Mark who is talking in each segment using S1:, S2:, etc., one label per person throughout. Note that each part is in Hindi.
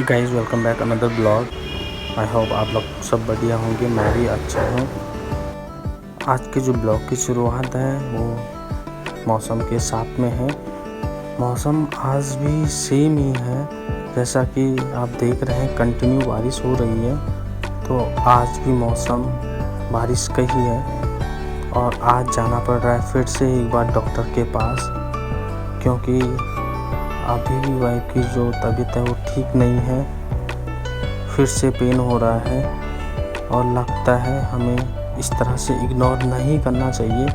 S1: Hey guys, welcome back another blog. I hope आप लोग सब बढ़िया होंगे, मैं भी अच्छा हूँ। आज के जो ब्लॉग की शुरुआत है वो मौसम के साथ में है। मौसम आज भी सेम ही है, जैसा कि आप देख रहे हैं कंटिन्यू बारिश हो रही है। तो आज भी मौसम बारिश का ही है और आज जाना पड़ रहा है फिर से एक बार डॉक्टर के पास, क्योंकि अभी भी वाइफ की जो तबीयत है वो ठीक नहीं है। फिर से पेन हो रहा है और लगता है हमें इस तरह से इग्नोर नहीं करना चाहिए,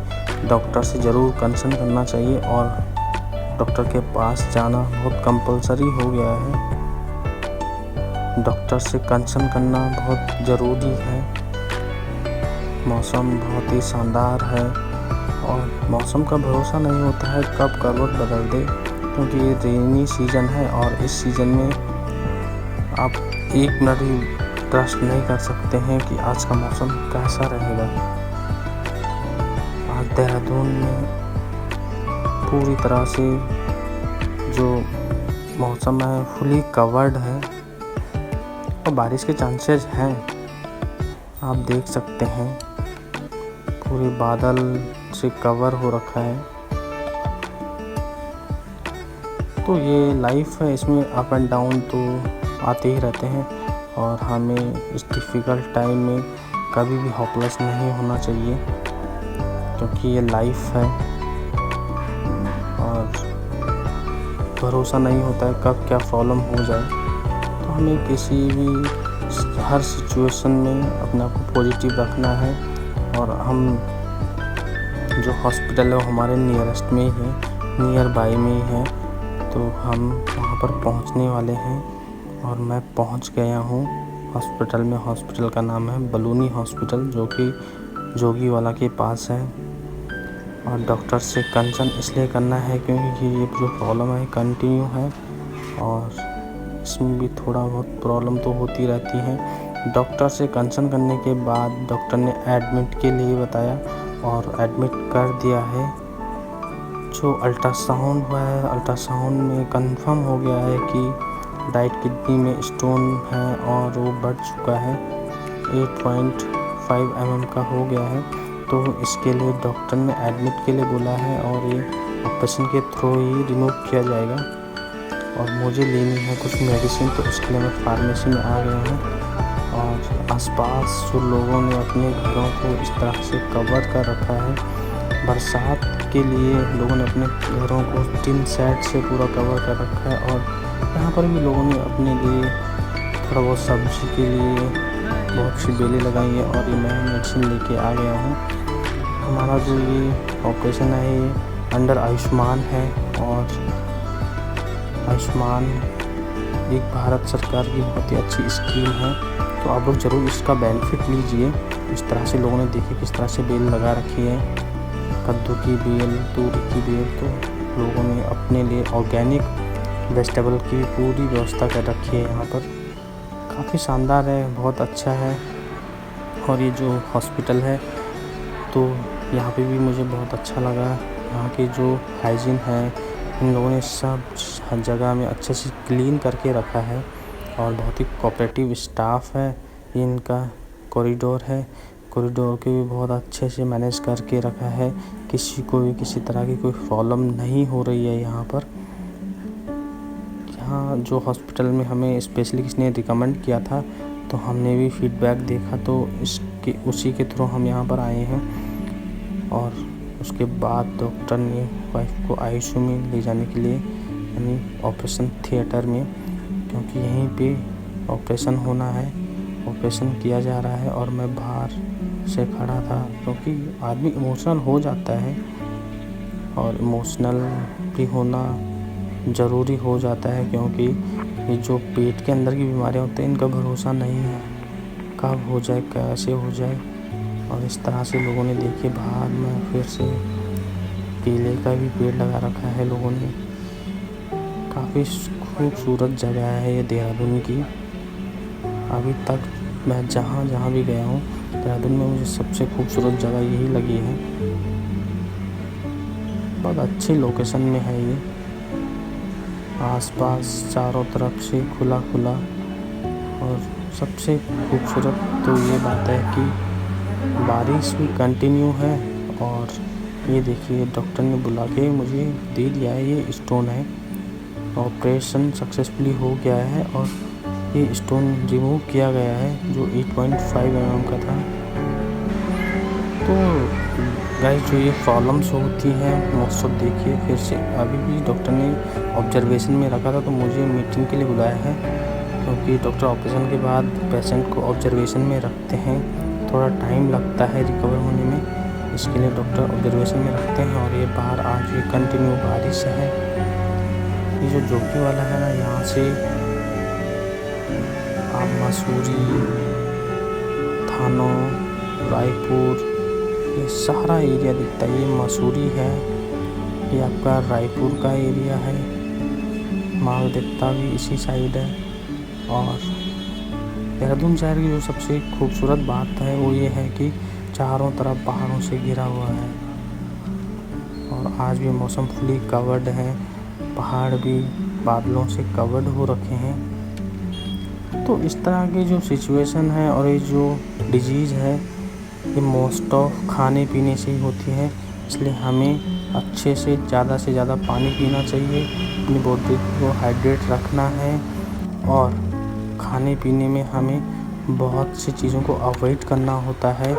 S1: डॉक्टर से ज़रूर कंसल्ट करना चाहिए और डॉक्टर के पास जाना बहुत कंपलसरी हो गया है। डॉक्टर से कंसल्ट करना बहुत ज़रूरी है। मौसम बहुत ही शानदार है और मौसम का भरोसा नहीं होता है कब करवट बदल दे, क्योंकि ये रेनी सीज़न है और इस सीज़न में आप एक मिनट भी ट्रस्ट नहीं कर सकते हैं कि आज का मौसम कैसा रहेगा। आज देहरादून में पूरी तरह से जो मौसम है फुली कवर्ड है और बारिश के चांसेस हैं, आप देख सकते हैं। पूरे बादल से कवर हो रखा है। तो ये लाइफ है, इसमें अप एंड डाउन तो आते ही रहते हैं और हमें इस डिफ़िकल्ट टाइम में कभी भी होपलेस नहीं होना चाहिए, क्योंकि ये लाइफ है और भरोसा नहीं होता है कब क्या प्रॉब्लम हो जाए। तो हमें किसी भी हर सिचुएशन में अपने आप को पॉजिटिव रखना है। और हम जो हॉस्पिटल है वो हमारे नियरेस्ट में ही है, नियर बाय में ही है, तो हम वहाँ पर पहुँचने वाले हैं और मैं पहुँच गया हूँ हॉस्पिटल में। हॉस्पिटल का नाम है बलूनी हॉस्पिटल, जो कि जोगीवाला के पास है। और डॉक्टर से कंसल्ट इसलिए करना है क्योंकि ये जो प्रॉब्लम है कंटिन्यू है और इसमें भी थोड़ा बहुत प्रॉब्लम तो होती रहती है। डॉक्टर से कंसल्ट करने के बाद डॉक्टर ने एडमिट के लिए बताया और एडमिट कर दिया है। जो अल्ट्रासाउंड हुआ है, अल्ट्रासाउंड में कंफर्म हो गया है कि राइट किडनी में स्टोन है और वो बढ़ चुका है, 8.5 mm का हो गया है। तो इसके लिए डॉक्टर ने एडमिट के लिए बोला है और ये ऑपरेशन के थ्रू ही रिमूव किया जाएगा। और मुझे लेनी है कुछ मेडिसिन, तो उसके लिए मैं फार्मेसी में आ गया हूँ। और आसपास जो लोगों ने अपने घरों को इस तरह से कवर कर रखा है, बरसात के लिए लोगों ने अपने घरों को टिन सेट से पूरा कवर कर रखा है। और यहाँ पर भी लोगों ने अपने लिए थोड़ा बहुत सब्जी के लिए बहुत सी बेलें लगाई है और ये मैं मेडिसिन लेके आ गया हूँ। हमारा जो ये ऑपरेशन है ये अंडर आयुष्मान है और आयुष्मान एक भारत सरकार की बहुत ही अच्छी स्कीम है, तो आप लोग ज़रूर इसका बेनिफिट लीजिए। इस तरह से लोगों ने देखे किस तरह से बेल लगा रखी है, कद्दू की बेल, तूरी की बेल, तो लोगों ने अपने लिए ऑर्गेनिक वेजिटेबल की पूरी व्यवस्था कर रखी है। यहाँ पर काफ़ी शानदार है, बहुत अच्छा है। और ये जो हॉस्पिटल है तो यहाँ पे भी मुझे बहुत अच्छा लगा। यहाँ के जो हाइजीन है, इन लोगों ने सब हर जगह में अच्छे से क्लीन करके रखा है और बहुत ही कोऑपरेटिव स्टाफ है। इनका कॉरिडोर है, कॉरिडोर के भी बहुत अच्छे से मैनेज करके रखा है। किसी को भी किसी तरह की कोई प्रॉब्लम नहीं हो रही है यहाँ पर। यहाँ जो हॉस्पिटल में हमें स्पेशली किसने रिकमेंड किया था, तो हमने भी फीडबैक देखा, तो इसके उसी के थ्रू हम यहाँ पर आए हैं। और उसके बाद डॉक्टर ने वाइफ को आईसीयू में ले जाने के लिए, यानी ऑपरेशन थिएटर में, क्योंकि यहीं पे ऑपरेशन होना है, ऑपरेशन किया जा रहा है। और मैं बाहर से खड़ा था, क्योंकि आदमी इमोशनल हो जाता है और इमोशनल भी होना ज़रूरी हो जाता है, क्योंकि ये जो पेट के अंदर की बीमारियां होती हैं इनका भरोसा नहीं है कब हो जाए, कैसे हो जाए। और इस तरह से लोगों ने देखिए बाहर में फिर से केले का भी पेड़ लगा रखा है लोगों ने। काफ़ी खूबसूरत जगह है ये देहरादून की। अभी तक मैं जहाँ भी गया हूँ देहरादून में, मुझे सबसे खूबसूरत जगह यही लगी है। बहुत अच्छी लोकेशन में है ये, आसपास चारों तरफ से खुला खुला और सबसे खूबसूरत तो ये बात है कि बारिश भी कंटिन्यू है। और ये देखिए डॉक्टर ने बुला के मुझे दे दिया है, ये स्टोन है। ऑपरेशन सक्सेसफुली हो गया है और ये स्टोन रिमूव किया गया है जो 8.5 mm का था। तो गाइस जो ये प्रॉब्लम्स होती हैं मोस्ट ऑफ, देखिए फिर से अभी भी डॉक्टर ने ऑब्जर्वेशन में रखा था, तो मुझे मीटिंग के लिए बुलाया है क्योंकि डॉक्टर ऑपरेशन के बाद पेशेंट को ऑब्जर्वेशन में रखते हैं, थोड़ा टाइम लगता है रिकवर होने में, इसके लिए डॉक्टर ऑब्जर्वेशन में रखते हैं। और ये बाहर आज ये कंटिन्यू बारिश है। ये जो जोगी वाला है ना, यहाँ से आप मसूरी, थानो, रायपुर, ये सारा एरिया दिखता है। ये मसूरी है, ये आपका रायपुर का एरिया है, मालदेवता भी इसी साइड है। और देहरादून शहर की जो सबसे खूबसूरत बात है वो ये है कि चारों तरफ पहाड़ों से घिरा हुआ है और आज भी मौसम फुली कवर्ड है, पहाड़ भी बादलों से कवर्ड हो रखे हैं। तो इस तरह की जो सिचुएशन है और ये जो डिजीज़ है ये मोस्ट ऑफ खाने पीने से ही होती है, इसलिए हमें अच्छे से ज़्यादा पानी पीना चाहिए, अपनी बॉडी को हाइड्रेट रखना है और खाने पीने में हमें बहुत सी चीज़ों को अवॉइड करना होता है।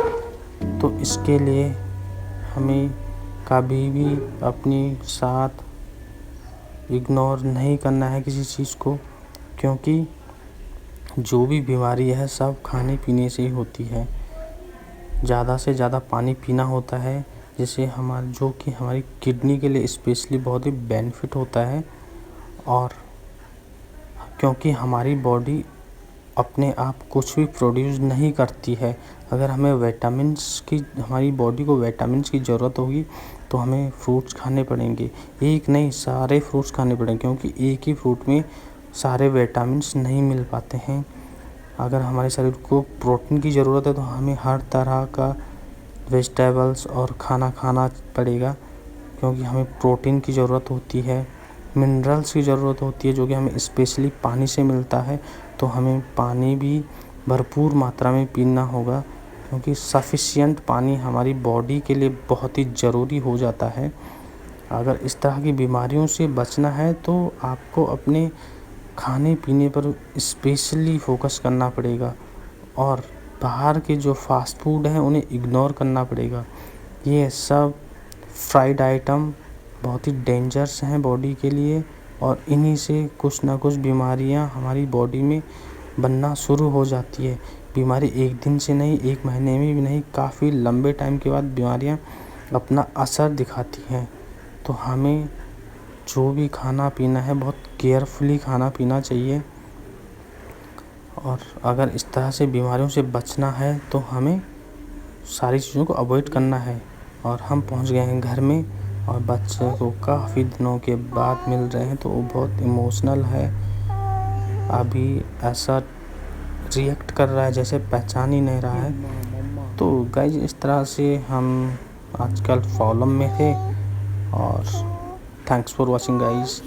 S1: तो इसके लिए हमें कभी भी अपनी साथ इग्नोर नहीं करना है किसी चीज़ को, क्योंकि जो भी बीमारी है सब खाने पीने से ही होती है। ज़्यादा से ज़्यादा पानी पीना होता है, जिससे हमारी किडनी के लिए स्पेशली बहुत ही बेनिफिट होता है। और क्योंकि हमारी बॉडी अपने आप कुछ भी प्रोड्यूस नहीं करती है, अगर हमें हमारी बॉडी को विटामिन्स की ज़रूरत होगी तो हमें फ्रूट्स खाने पड़ेंगे, एक नहीं सारे फ्रूट्स खाने पड़ेंगे, क्योंकि एक ही फ्रूट में सारे विटामिन्स नहीं मिल पाते हैं। अगर हमारे शरीर को प्रोटीन की ज़रूरत है तो हमें हर तरह का वेजिटेबल्स और खाना खाना पड़ेगा, क्योंकि हमें प्रोटीन की ज़रूरत होती है, मिनरल्स की ज़रूरत होती है जो कि हमें स्पेशली पानी से मिलता है। तो हमें पानी भी भरपूर मात्रा में पीना होगा, क्योंकि सफिशिएंट पानी हमारी बॉडी के लिए बहुत ही ज़रूरी हो जाता है। अगर इस तरह की बीमारियों से बचना है तो आपको अपने खाने पीने पर स्पेशली फोकस करना पड़ेगा और बाहर के जो फास्ट फूड हैं उन्हें इग्नोर करना पड़ेगा। ये सब फ्राइड आइटम बहुत ही डेंजरस हैं बॉडी के लिए और इन्हीं से कुछ ना कुछ बीमारियां हमारी बॉडी में बनना शुरू हो जाती है। बीमारी एक दिन से नहीं, एक महीने में भी नहीं, काफ़ी लंबे टाइम के बाद बीमारियां अपना असर दिखाती हैं। तो हमें जो भी खाना पीना है बहुत केयरफुली खाना पीना चाहिए और अगर इस तरह से बीमारियों से बचना है तो हमें सारी चीज़ों को अवॉइड करना है। और हम पहुंच गए हैं घर में और बच्चे को काफ़ी दिनों के बाद मिल रहे हैं, तो वो बहुत इमोशनल है, अभी ऐसा रिएक्ट कर रहा है जैसे पहचान ही नहीं रहा है। तो गाइज इस तरह से हम आजकल प्रॉब्लम में थे और थैंक्स फॉर वॉचिंग गाइज।